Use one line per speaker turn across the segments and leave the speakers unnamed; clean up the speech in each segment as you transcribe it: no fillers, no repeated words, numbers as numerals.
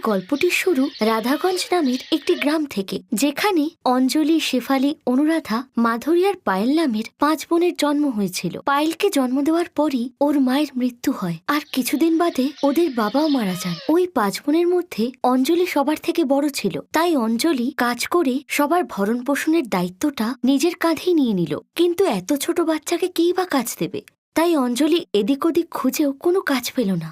গল্পটির শুরু রাধাগঞ্জ নামের একটি গ্রাম থেকে, যেখানে অঞ্জলি, শেফালি, অনুরাধা, মাধুরী আর পায়েল নামের 5 বোনের জন্ম হয়েছিল। পায়েলকে জন্ম দেওয়ার পরই ওর মায়ের মৃত্যু হয়, আর কিছুদিন বাদে ওদের বাবাও মারা যান। ওই 5 বোনের মধ্যে অঞ্জলি সবার থেকে বড় ছিল, তাই অঞ্জলি কাজ করে সবার ভরণ পোষণের দায়িত্বটা নিজের কাঁধেই নিয়ে নিল। কিন্তু এত ছোট বাচ্চাকে কেই বা কাজ দেবে? তাই অঞ্জলি এদিক ওদিক খুঁজেও কোনো কাজ পেল না।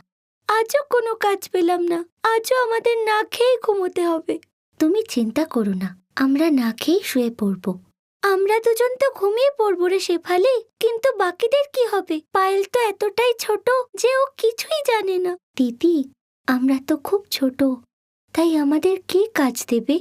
আজও কোনো কাজ পেলাম না, আজও আমাদের না খেয়ে ঘুমোতে হবে। তুমি চিন্তা করো না, আমরা না খেয়েই শুয়ে পড়ব। আমরা দুজন তো ঘুমিয়ে পড়বো রে শেফালি, কিন্তু বাকিদের কি হবে? পায়েল তো এতটাই ছোট যে ও কিছুই জানে না। দিদি, আমরা তো খুব ছোট, তাই আমাদের কে কাজ দেবে?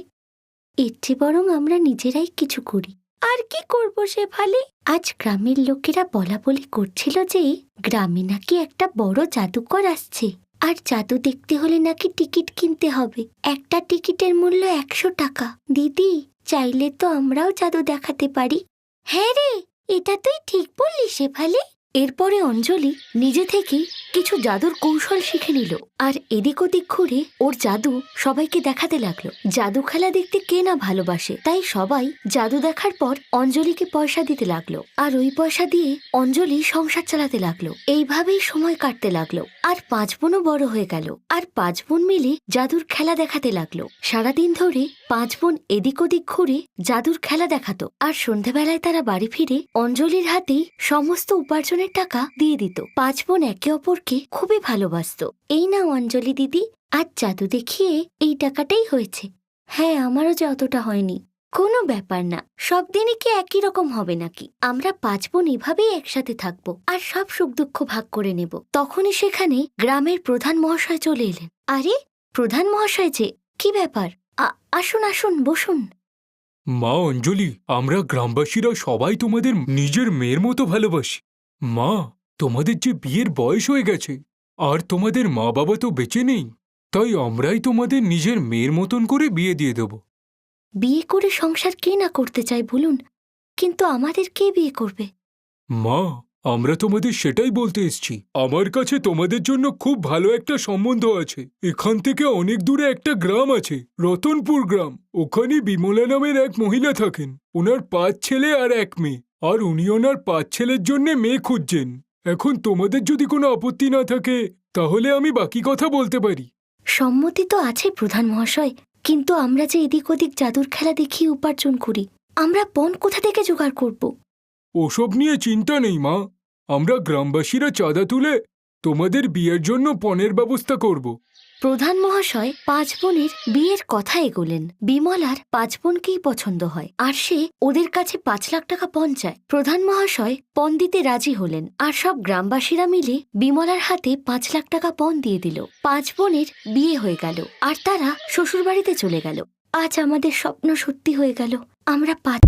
এর চেয়ে বরং আমরা নিজেরাই কিছু করি। আর কি করব শেফালি? আজ গ্রামের লোকেরা বলা বলি করছিল যে গ্রামে নাকি একটা বড় জাদুকর আসছে, আর জাদু দেখতে হলে নাকি টিকিট কিনতে হবে। একটা টিকিটের মূল্য 100 টাকা। দিদি, চাইলে তো আমরাও জাদু দেখাতে পারি। হ্যাঁ রে, এটা তুই ঠিক বললি শেফালি। এরপরে অঞ্জলি নিজে থেকেই কিছু জাদুর কৌশল শিখে নিল, আর এদিক ওদিক ঘুরে ওর জাদু সবাইকে দেখাতে লাগলো। জাদু খেলা দেখতে কে না ভালোবাসে, তাই সবাই জাদু দেখার পর অঞ্জলিকে পয়সা দিতে লাগলো, আর ওই পয়সা দিয়ে অঞ্জলি সংসার চালাতে লাগলো। এইভাবেই সময় কাটতে লাগলো, আর 5 বোনও বড় হয়ে গেল, আর 5 বোন মিলে জাদুর খেলা দেখাতে লাগলো। সারাদিন ধরে 5 বোন এদিক ওদিক ঘুরে জাদুর খেলা দেখাতো, আর সন্ধেবেলায় তারা বাড়ি ফিরে অঞ্জলির হাতেই সমস্ত উপার্জনের টাকা দিয়ে দিত। 5 বোন একে অপরকে খুবই ভালোবাসত। এই নাও অঞ্জলি দিদি, আজ জাদু দেখিয়ে এই টাকাটাই হয়েছে। হ্যাঁ, আমারও যে অতটা হয়নি। কোনো ব্যাপার না, সব দিনই কি একই রকম হবে নাকি? আমরা 5 বোন এভাবেই একসাথে থাকবো, আর সব সুখ দুঃখ ভাগ করে নেব। তখনই সেখানে গ্রামের প্রধান মহাশয় চলে এলেন। আরে প্রধান মহাশয় যে, কি ব্যাপার? আসুন আসুন, বসুন।
মা অঞ্জলি, আমরা গ্রামবাসীরা সবাই তোমাদের নিজের মেয়ের মতো ভালোবাসি। মা, তোমাদের যে বিয়ের বয়স হয়ে গেছে, আর তোমাদের মা বাবা তো বেঁচে নেই, তাই আমরাই তোমাদের নিজের মেয়ের মতন করে বিয়ে দিয়ে দেব।
বিয়ে করে সংসার কে না করতে চায় বলুন, কিন্তু আমাদের কে বিয়ে করবে?
মা, আমরা তোমাদের সেটাই বলতে এসছি। আমার কাছে তোমাদের জন্য খুব ভালো একটা সম্বন্ধ আছে। এখান থেকে অনেক দূরে একটা গ্রাম আছে, রতনপুর গ্রাম। ওখানে বিমলা নামের এক মহিলা থাকেন। ওনার 5 ছেলে আর 1 মেয়ে, আর উনি ওনার 5 ছেলের জন্য মেয়ে খুঁজছেন। এখন তোমাদের যদি কোনো আপত্তি না থাকে, তাহলে আমি বাকি কথা বলতে পারি।
সম্মতি তো আছে প্রধান মহাশয়, কিন্তু আমরা যে এদিক ওদিক জাদুর খেলা দেখিয়ে উপার্জন করি, আমরা পণ কোথা থেকে জোগাড় করব?
ওসব নিয়ে চিন্তা নেই মা, আমরা গ্রামবাসীরা চাঁদা তুলে তোমাদের বিয়ের জন্য পণের ব্যবস্থা করব।
প্রধান মহাশয় 5 বোনের বিয়ের কথা এগোলেন। বিমলার 5 বোনকেই পছন্দ হয়, আর সে ওদের কাছে 5 লাখ টাকা পণ চায়। প্রধান মহাশয় পণ দিতে রাজি হলেন, আর সব গ্রামবাসীরা মিলে বিমলার হাতে 5 লাখ টাকা পণ দিয়ে দিল। 5 বোনের বিয়ে হয়ে গেল, আর তারা শ্বশুরবাড়িতে চলে গেল। আজ আমাদের স্বপ্ন সত্যি হয়ে গেল। আমরা 5